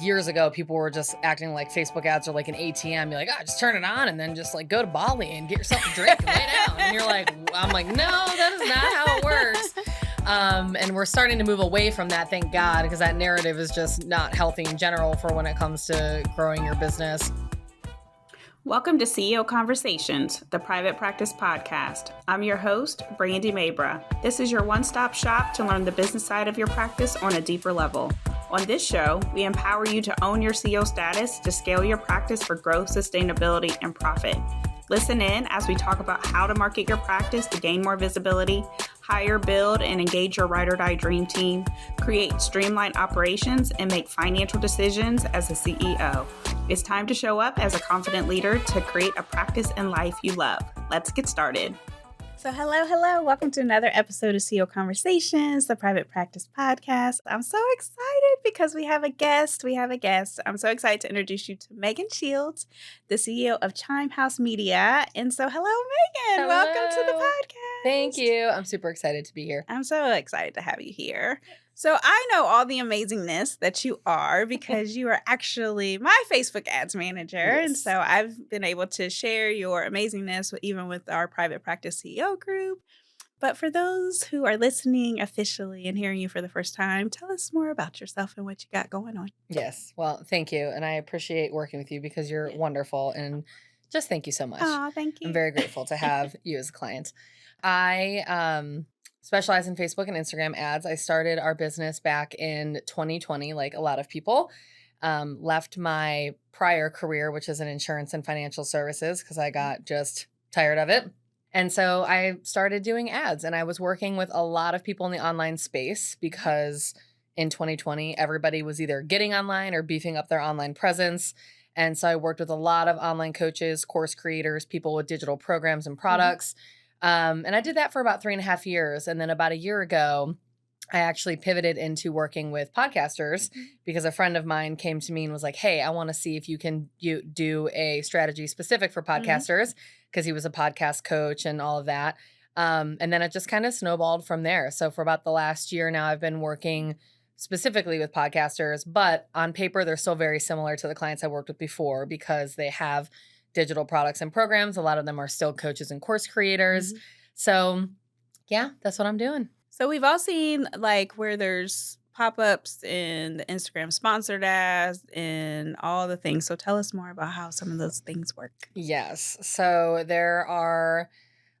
Years ago, people were just acting like Facebook ads are like an ATM. You're like, just turn it on and then just like go to Bali and get yourself a drink and lay down. And you're like, I'm like, no, that is not how it works. And we're starting to move away from that, thank God, because that narrative is just not healthy in general for when it comes to growing your business. Welcome to CEO Conversations, the private practice podcast. I'm your host, Brandy Mabra. This is your one-stop shop to learn the business side of your practice on a deeper level. On this show, we empower you to own your CEO status to scale your practice for growth, sustainability, and profit. Listen in as we talk about how to market your practice to gain more visibility, hire, build, and engage your ride or die dream team, create streamlined operations, and make financial decisions as a CEO. It's time to show up as a confident leader to create a practice and life you love. Let's get started. So hello. Welcome to another episode of CEO Conversations, the private practice podcast. I'm so excited because we have a guest. I'm so excited to introduce you to Megan Shields, the CEO of Chime House Media. And so hello, Megan. Hello. Welcome to the podcast. Thank you. I'm super excited to be here. I'm so excited to have you here. So I know all the amazingness that you are because you are actually my Facebook ads manager. Yes. And so I've been able to share your amazingness even with our private practice CEO group. But for those who are listening officially and hearing you for the first time, tell us more about yourself and what you got going on. Yes. Well, thank you. And I appreciate working with you because you're wonderful. And just thank you so much. Oh, thank you. I'm very grateful to have you as a client. I specialize in Facebook and Instagram ads. I started our business back in 2020, like a lot of people. Left my prior career, which is in insurance and financial services, because I got just tired of it. And so I started doing ads, and I was working with a lot of people in the online space because in 2020, everybody was either getting online or beefing up their online presence. And so I worked with a lot of online coaches, course creators, people with digital programs and products. And I did that for about 3.5 years. And then about a year ago, I actually pivoted into working with podcasters because a friend of mine came to me and was like, hey, I want to see if you can do a strategy specific for podcasters, because he was a podcast coach and all of that. And then it just kind of snowballed from there. So for about the last year now, I've been working specifically with podcasters, but on paper, they're still very similar to the clients I worked with before because they have digital products and programs. A lot of them are still coaches and course creators. So yeah, that's what I'm doing. So we've all seen like where there's pop-ups and the Instagram sponsored ads and all the things. So tell us more about how some of those things work. Yes. So there are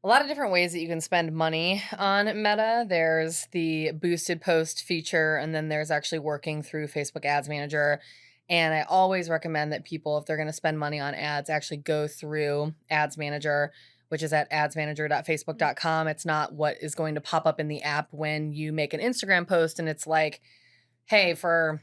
a lot of different ways that you can spend money on Meta. There's the boosted post feature, and then there's actually working through Facebook Ads Manager. And I always recommend that people, if they're going to spend money on ads, actually go through Ads Manager, which is at adsmanager.facebook.com. It's not what is going to pop up in the app when you make an Instagram post and it's like, hey, for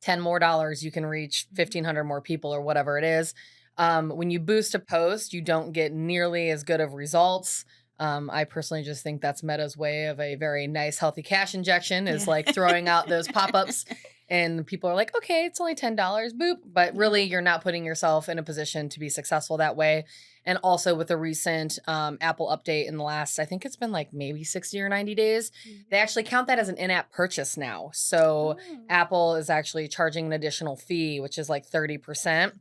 $10 more, you can reach 1,500 more people or whatever it is. When you boost a post, you don't get nearly as good of results. I personally just think that's Meta's way of a very nice, healthy cash injection is like throwing out those pop-ups. And people are like, okay, it's only $10, boop. But really, you're not putting yourself in a position to be successful that way. And also with the recent Apple update in the last, I think it's been like maybe 60 or 90 days, they actually count that as an in-app purchase now. So Apple is actually charging an additional fee, which is like 30%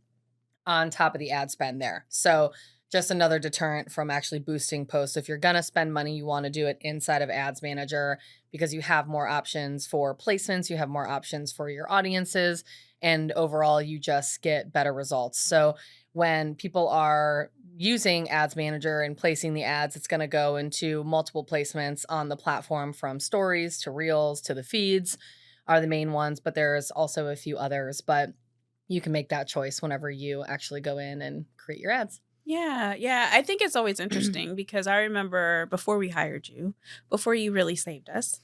on top of the ad spend there. So just another deterrent from actually boosting posts. If you're going to spend money, you want to do it inside of Ads Manager because you have more options for placements, you have more options for your audiences, and overall you just get better results. So when people are using Ads Manager and placing the ads, it's going to go into multiple placements on the platform, from stories to reels to the feeds are the main ones, but there's also a few others, but you can make that choice whenever you actually go in and create your ads. Yeah. I think it's always interesting because I remember before we hired you, before you really saved us,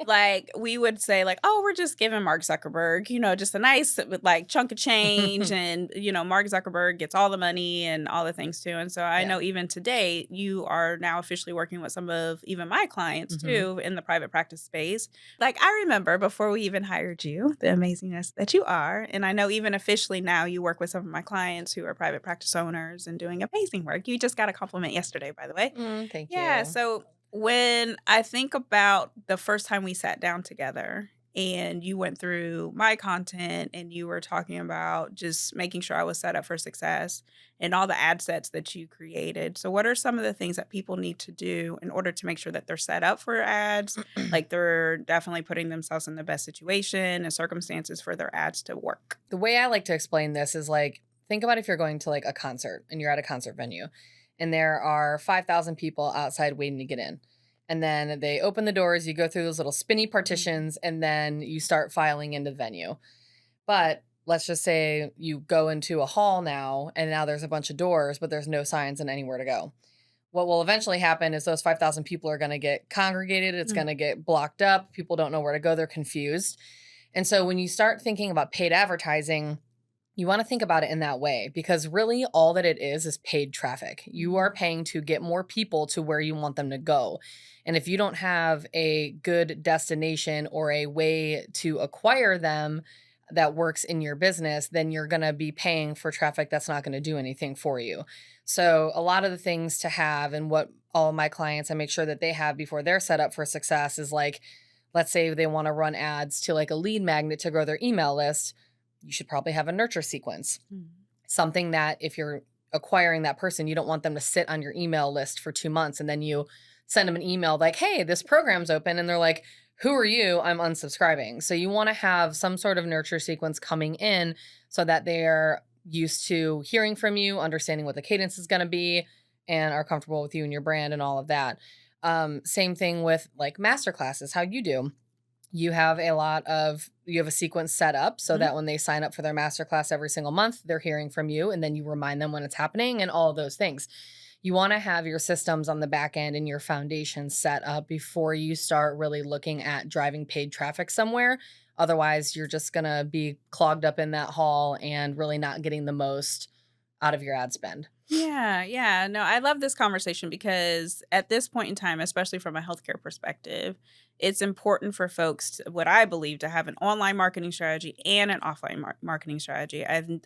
like we would say like, oh, we're just giving Mark Zuckerberg, just a nice like chunk of change. And, Mark Zuckerberg gets all the money and all the things too. And so I know even today you are now officially working with some of even my clients too in the private practice space. Like I remember before we even hired you, the amazingness that you are. And I know even officially now you work with some of my clients who are private practice owners and doing amazing work. You just got a compliment yesterday, by the way. Thank you. Yeah. So when I think about the first time we sat down together and you went through my content and you were talking about just making sure I was set up for success and all the ad sets that you created. So, what are some of the things that people need to do in order to make sure that they're set up for ads? Like they're definitely putting themselves in the best situation and circumstances for their ads to work. The way I like to explain this is like, think about if you're going to like a concert and you're at a concert venue and there are 5,000 people outside waiting to get in. And then they open the doors, you go through those little spinny partitions, and then you start filing into the venue. But let's just say you go into a hall now, and now there's a bunch of doors, but there's no signs and anywhere to go. What will eventually happen is those 5,000 people are going to get congregated. It's Mm. going to get blocked up. People don't know where to go. They're confused. And so when you start thinking about paid advertising, you want to think about it in that way because really all that it is paid traffic. You are paying to get more people to where you want them to go. And if you don't have a good destination or a way to acquire them that works in your business, then you're going to be paying for traffic that's not going to do anything for you. So, a lot of the things to have and what all of my clients I make sure that they have before they're set up for success is like, let's say they want to run ads to like a lead magnet to grow their email list, you should probably have a nurture sequence. Mm. Something that if you're acquiring that person, you don't want them to sit on your email list for 2 months and then you send them an email like, hey, this program's open. And they're like, who are you? I'm unsubscribing. So you want to have some sort of nurture sequence coming in so that they're used to hearing from you, understanding what the cadence is going to be, and are comfortable with you and your brand and all of that. Same thing with like master classes, how you do. You have a sequence set up so Mhm. that when they sign up for their masterclass every single month, they're hearing from you and then you remind them when it's happening and all of those things. You want to have your systems on the back end and your foundation set up before you start really looking at driving paid traffic somewhere. Otherwise, you're just going to be clogged up in that hall and really not getting the most out of your ad spend. Yeah, yeah. No, I love this conversation because at this point in time, especially from a healthcare perspective, it's important for folks, what I believe, to have an online marketing strategy and an offline marketing strategy.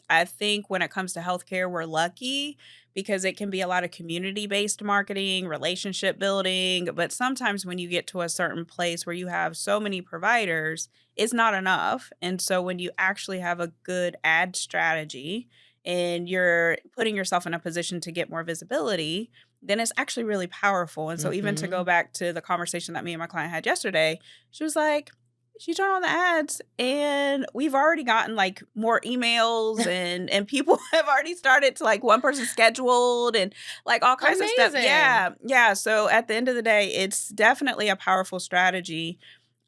I think when it comes to healthcare, we're lucky because it can be a lot of community based marketing, relationship building. But sometimes when you get to a certain place where you have so many providers, it's not enough. And so when you actually have a good ad strategy, and you're putting yourself in a position to get more visibility, then it's actually really powerful. And so even to go Mhm. back to the conversation that me and my client had yesterday, she was like, she turned on the ads and we've already gotten like more emails and people have already started to like one person scheduled and like all kinds of stuff. Amazing. Yeah. Yeah. So at the end of the day, it's definitely a powerful strategy.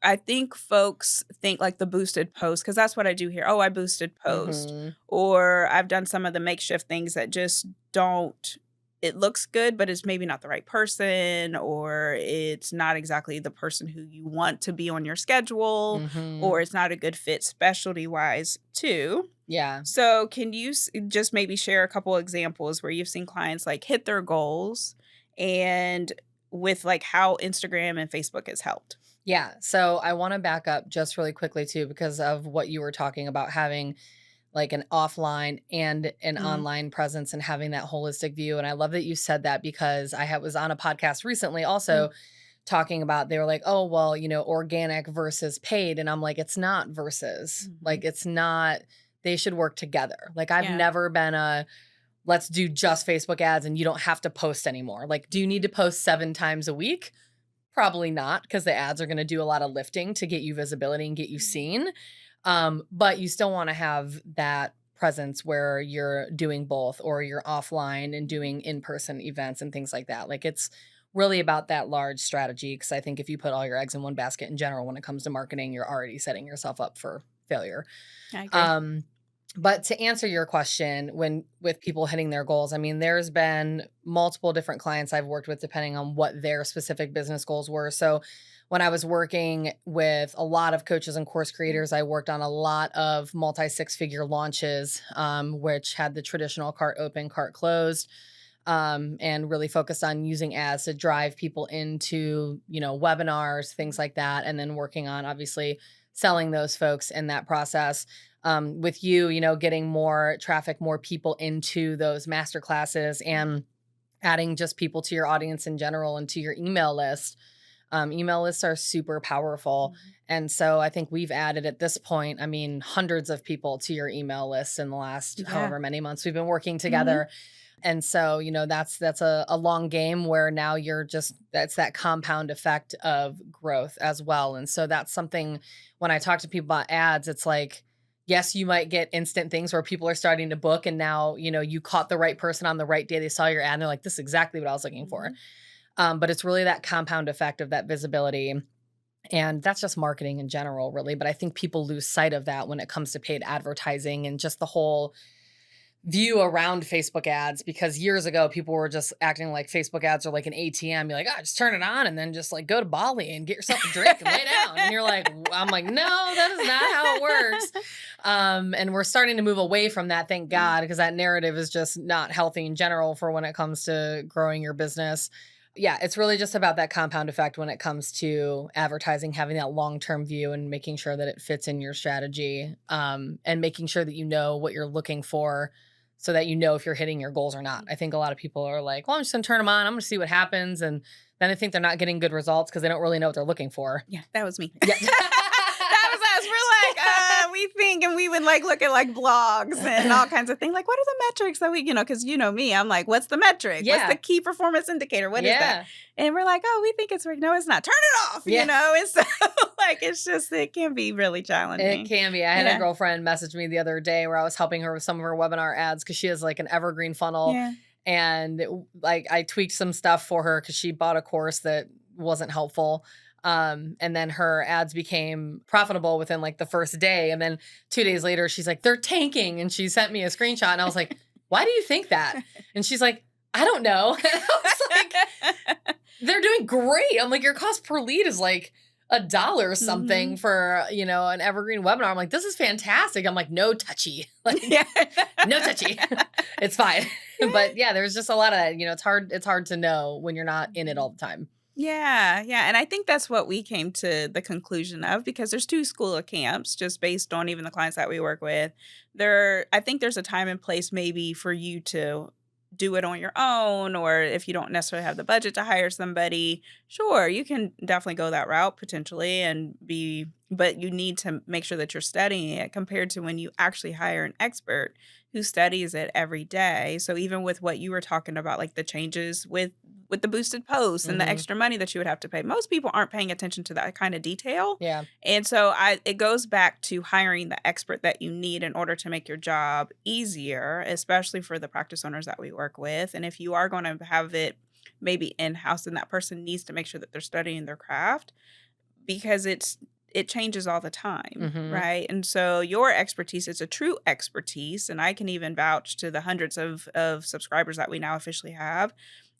I think folks think like the boosted post because that's what I do here. Oh, I boosted post, Mhm. or I've done some of the makeshift things that just don't. It looks good, but it's maybe not the right person, or it's not exactly the person who you want to be on your schedule, or Mhm. it's not a good fit specialty wise, too. Yeah. So, can you just maybe share a couple examples where you've seen clients like hit their goals and with like how Instagram and Facebook has helped? Yeah. So I want to back up just really quickly too, because of what you were talking about having like an offline and an Mm, online presence and having that holistic view. And I love that you said that because was on a podcast recently mm, also talking about they were like, oh, well, organic versus paid. And I'm like, it's not versus. mhm. Like it's not, they should work together. Like I've Yeah. never been a let's do just Facebook ads and you don't have to post anymore. Like, do you need to post 7 times a week? Probably not, because the ads are gonna do a lot of lifting to get you visibility and get you Mhm. seen. But you still wanna have that presence where you're doing both or you're offline and doing in-person events and things like that. Like, it's really about that large strategy. Because I think if you put all your eggs in one basket in general when it comes to marketing, you're already setting yourself up for failure. I agree. Um, but to answer your question, when with people hitting their goals, I mean, there's been multiple different clients I've worked with depending on what their specific business goals were. So when I was working with a lot of coaches and course Mm, creators, I worked on a lot of multi six figure launches, which had the traditional cart open, cart closed, and really focused on using ads to drive people into, webinars, things mm, like that, and then working on obviously selling those folks in that process. With you, getting more traffic, more people into those master classes mm, and adding just people to your audience in general and to your email list. Email lists are super powerful. And so I think we've added at this point, I mean, hundreds of people to your email list in the last Yeah. however many months we've been working together. And so, that's a long game where now that's that compound effect of growth as well. And so that's something when I talk to people about ads, it's like, yes, you might get instant things where people are starting to book and now, you caught the right person on the right day. They saw your ad and they're like, this is exactly what I was looking for. But it's really that compound effect of that visibility. And that's just marketing in general, really. But I think people lose sight of that when it comes to paid advertising and just the whole view around Facebook ads, because years ago people were just acting like Facebook ads are like an ATM. You're like, just turn it on and then just like go to Bali and get yourself a drink and lay down. And you're like, I'm like, no, that is not how it works. And we're starting to move away from that, thank God, because that narrative is just not healthy in general for when it comes to growing your business. Yeah, it's really just about that compound effect when it comes to advertising, having that long-term view and making sure that it fits in your strategy, and making sure that you know what you're looking for so that you know if you're hitting your goals or not. I think a lot of people are like, well, I'm just going to turn them on. I'm going to see what happens. And then I think they're not getting good results because they don't really know what they're looking for. Yeah, that was me. Yeah. That was us. We're like, we think, and we would like look at like blogs and all kinds of things. Like, what are the metrics that we, because me, I'm like, what's the metric? Yeah. What's the key performance indicator? What is that? And we're like, we think it's working. No, it's not. Turn it off, And so like, it can be really challenging. It can be. I had a girlfriend message me the other day where I was helping her with some of her webinar ads because she has like an evergreen funnel. Yeah. And like I tweaked some stuff for her because she bought a course that wasn't helpful. And then her ads became profitable within like the first day. And then 2 days later, she's like, they're tanking. And she sent me a screenshot and I was like, why do you think that? And she's like, I don't know. And I was like, they're doing great. I'm like, your cost per lead is like $1 or something for, an evergreen webinar. I'm like, this is fantastic. I'm like, no touchy, like no touchy. It's fine. But yeah, there's just a lot of that, it's hard to know when you're not in it all the time. Yeah. And I think that's what we came to the conclusion of, because there's 2 school of camps just based on even the clients that we work with. I think there's a time and place maybe for you to do it on your own, or if you don't necessarily have the budget to hire somebody, sure, you can definitely go that route potentially but you need to make sure that you're studying it compared to when you actually hire an expert who studies it every day. So even with what you were talking about, like the changes with the boosted posts and the extra money that you would have to pay, most people aren't paying attention to that kind of detail. Yeah. And so it goes back to hiring the expert that you need in order to make your job easier, especially for the practice owners that we work with. And if you are going to have it maybe in-house, then that person needs to make sure that they're studying their craft, because it changes all the time, right? And so your expertise is a true expertise, and I can even vouch to the hundreds of subscribers that we now officially have.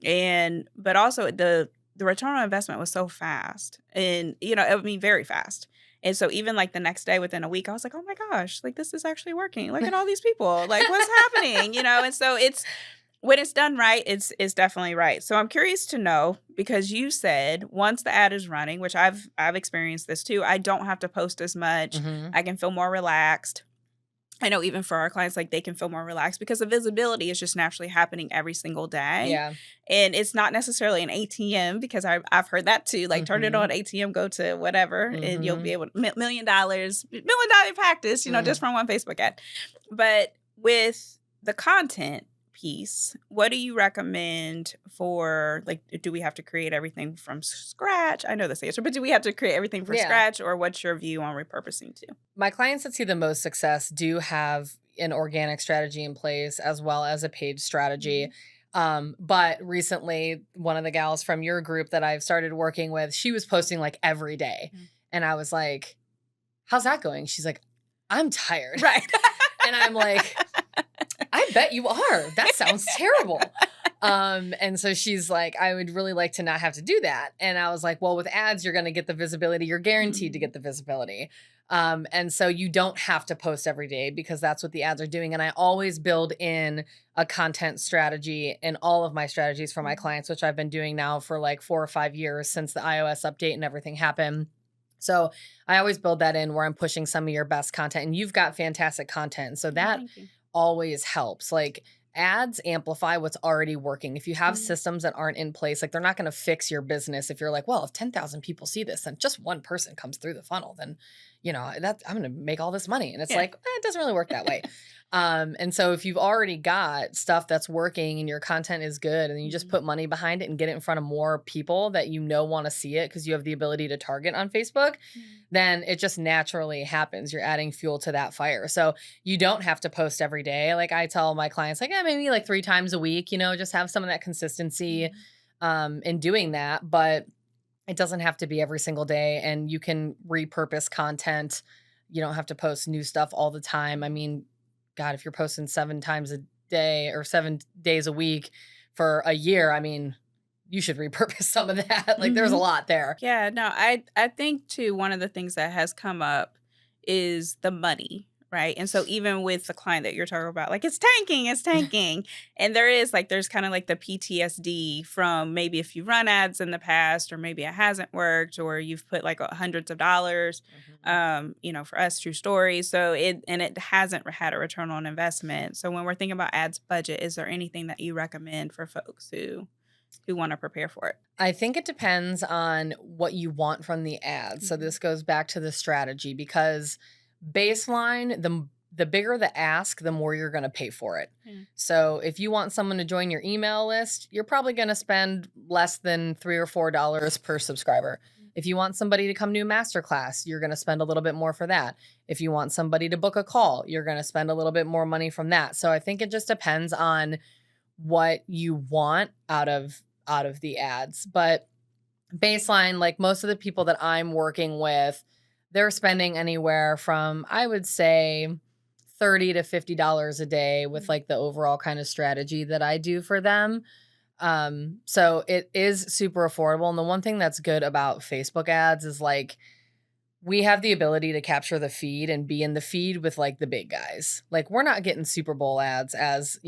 But also the return on investment was so fast, and very fast. And so even like the next day, within a week, I was like, oh my gosh, like this is actually working. Look at all these people, like what's happening, And so when it's done right, it's definitely right. So I'm curious to know, because you said once the ad is running, which I've experienced this too, I don't have to post as much. I can feel more relaxed. I know even for our clients, like they can feel more relaxed because the visibility is just naturally happening every single day. Yeah. And it's not necessarily an ATM, because I've heard that too. Like turn it on ATM, go to whatever, and you'll be able to $1 million practice, just from one Facebook ad. But with the content piece, what do you recommend for, like, do we have to create everything from scratch? I know this answer, but do we have to create everything from scratch, or what's your view on repurposing too? My clients that see the most success do have an organic strategy in place as well as a paid strategy. But recently, one of the gals from your group that I've started working with, she was posting like every day. And I was like, how's that going? She's like, I'm tired. Right. And I'm like, I bet you are. That sounds terrible. And so she's like, I would really like to not have to do that. And I was like, well, with ads, you're going to get the visibility. You're guaranteed to get the visibility. And so you don't have to post every day because that's what the ads are doing. And I always build in a content strategy in all of my strategies for my clients, which I've been doing now for like 4 or 5 years since the iOS update and everything happened. So I always build that in where I'm pushing some of your best content, and you've got fantastic content. So that always helps. Like ads amplify what's already working. If you have Mhm. systems that aren't in place, like they're not going to fix your business. If you're like, well, if 10,000 people see this and just one person comes through the funnel, then, that I'm going to make all this money. And it's Yeah. like, it doesn't really work that way. And so if you've already got stuff that's working and your content is good and you just Mhm. put money behind it and get it in front of more people that want to see it because you have the ability to target on Facebook, Mhm. then it just naturally happens. You're adding fuel to that fire. So you don't have to post every day. Like I tell my clients, like, yeah, maybe like 3 times a week, just have some of that consistency Mhm. in doing that. But it doesn't have to be every single day. And you can repurpose content. You don't have to post new stuff all the time. I mean, God, if you're posting 7 times a day or 7 days a week for a year, I mean, you should repurpose some of that. Like there's a Mhm. lot there. Yeah, no, I think too one of the things that has come up is the money, right? And so even with the client that you're talking about, like it's tanking. And there's kind of like the PTSD from maybe if you run ads in the past or maybe it hasn't worked or you've put like hundreds of dollars Mhm. for us true story. So it hasn't had a return on investment. So when we're thinking about ads budget, is there anything that you recommend for folks who want to prepare for it? I think it depends on what you want from the ad. So Mhm. this goes back to the strategy because baseline, the bigger the ask, the more you're going to pay for it. Yeah. So if you want someone to join your email list, you're probably going to spend less than $3 or $4 per subscriber. If you want somebody to come to a masterclass, you're going to spend a little bit more for that. If you want somebody to book a call, you're going to spend a little bit more money from that. So I think it just depends on what you want out of the ads. But baseline, like most of the people that I'm working with, they're spending anywhere from, I would say, $30 to $50 a day with Mhm. like the overall kind of strategy that I do for them. So it is super affordable. And the one thing that's good about Facebook ads is like we have the ability to capture the feed and be in the feed with like the big guys. Like we're not getting Super Bowl ads as,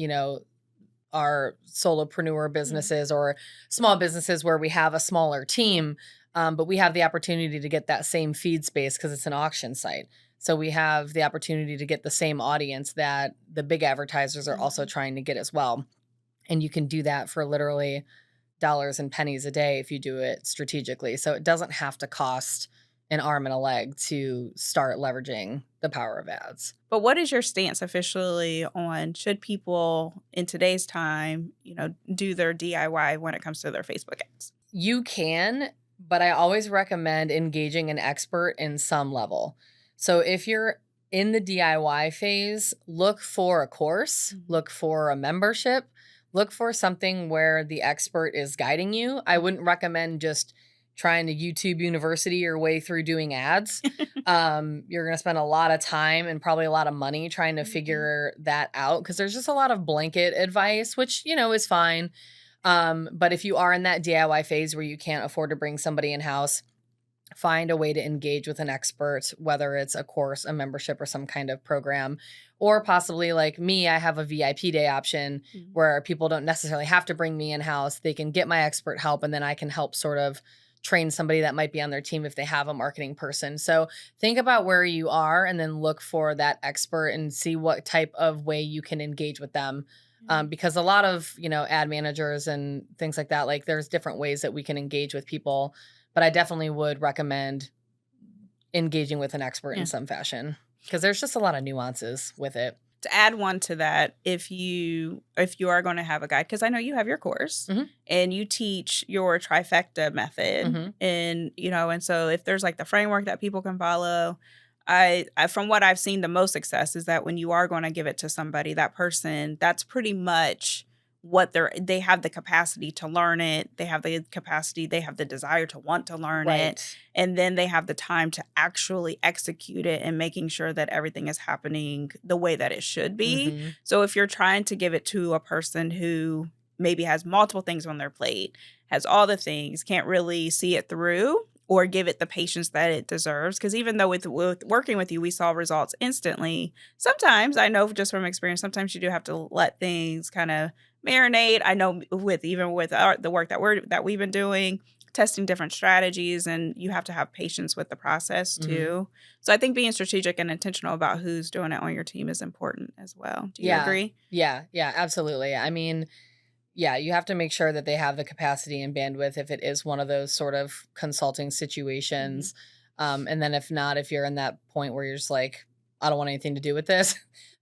our solopreneur Yeah. businesses or small businesses where we have a smaller team, but we have the opportunity to get that same feed space because it's an auction site. So we have the opportunity to get the same audience that the big advertisers are also Mhm. trying to get as well. And you can do that for literally dollars and pennies a day if you do it strategically. So it doesn't have to cost an arm and a leg to start leveraging the power of ads. But what is your stance officially on should people in today's time, do their DIY when it comes to their Facebook ads? You can, but I always recommend engaging an expert in some level. So if you're in the DIY phase, look for a course, Mhm. look for a membership, look for something where the expert is guiding you. I wouldn't recommend just trying to YouTube university your way through doing ads. You're going to spend a lot of time and probably a lot of money trying to Mhm. figure that out because there's just a lot of blanket advice, which, is fine. But if you are in that DIY phase where you can't afford to bring somebody in house, find a way to engage with an expert, whether it's a course, a membership, or some kind of program. Or possibly like me, I have a VIP day option Mhm. where people don't necessarily have to bring me in house. They can get my expert help, and then I can help sort of train somebody that might be on their team if they have a marketing person. So think about where you are and then look for that expert and see what type of way you can engage with them. Mhm. Because a lot of, ad managers and things like that, like there's different ways that we can engage with people, but I definitely would recommend engaging with an expert in Yeah. some fashion because there's just a lot of nuances with it. To add one to that, if you are going to have a guide, because I know you have your course Mhm, and you teach your trifecta method, mhm, and so if there's like the framework that people can follow, I from what I've seen, the most success is that when you are going to give it to somebody, that person, that's pretty much what they have the capacity to learn it. They have the capacity, they have the desire to want to learn it. right. And then they have the time to actually execute it and making sure that everything is happening the way that it should be. Mhm, So if you're trying to give it to a person who maybe has multiple things on their plate, has all the things, can't really see it through or give it the patience that it deserves. Because even though with working with you, we saw results instantly, sometimes I know just from experience, sometimes you do have to let things kind of marinate. I know with the work that we've been doing, testing different strategies, and you have to have patience with the process mhm. too. So I think being strategic and intentional about who's doing it on your team is important as well. Do you Yeah. agree? Yeah. Yeah. Absolutely. I mean, yeah, you have to make sure that they have the capacity and bandwidth if it is one of those sort of consulting situations. And then if not, if you're in that point where you're just like, I don't want anything to do with this,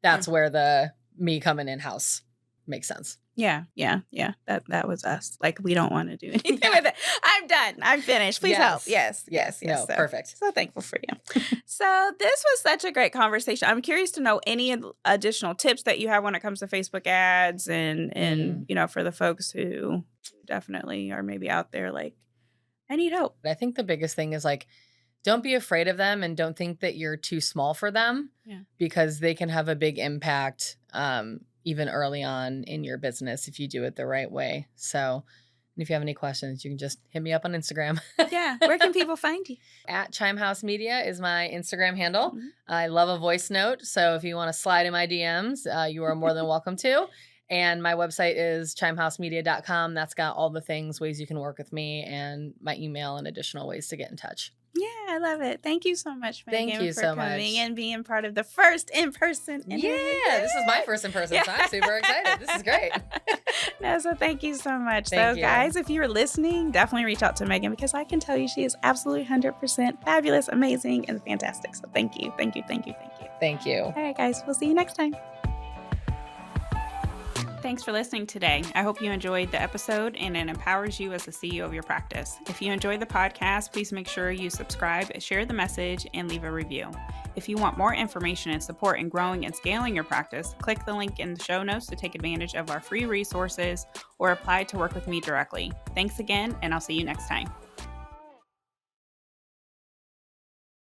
that's where the me coming in house makes sense. Yeah. That was us. Like, we don't want to do anything with it. I'm done. I'm finished. Please help. Yes. No, So, perfect. so thankful for you. So this was such a great conversation. I'm curious to know any additional tips that you have when it comes to Facebook ads and for the folks who definitely are maybe out there like, I need help. I think the biggest thing is like, don't be afraid of them and don't think that you're too small for them because they can have a big impact even early on in your business if you do it the right way. So if you have any questions, you can just hit me up on Instagram. Yeah. Where can people find you? At Chimehouse Media is my Instagram handle. I love a voice note. So if you want to slide in my DMs, you are more than welcome to. And my website is chimehousemedia.com. That's got all the things, ways you can work with me, and my email and additional ways to get in touch. Yeah, I love it. Thank you so much, Megan, Thank you for so coming much. and being part of the first in-person interview. Yeah, this is my first in-person, so I'm super excited. This is great. No, so thank you so much. Thank you. Guys, if you're listening, definitely reach out to Megan because I can tell you she is absolutely 100% fabulous, amazing, and fantastic. So thank you. Thank you. All right, guys, we'll see you next time. Thanks for listening today. I hope you enjoyed the episode and it empowers you as the CEO of your practice. If you enjoyed the podcast, please make sure you subscribe, share the message, and leave a review. If you want more information and support in growing and scaling your practice, click the link in the show notes to take advantage of our free resources or apply to work with me directly. Thanks again, and I'll see you next time.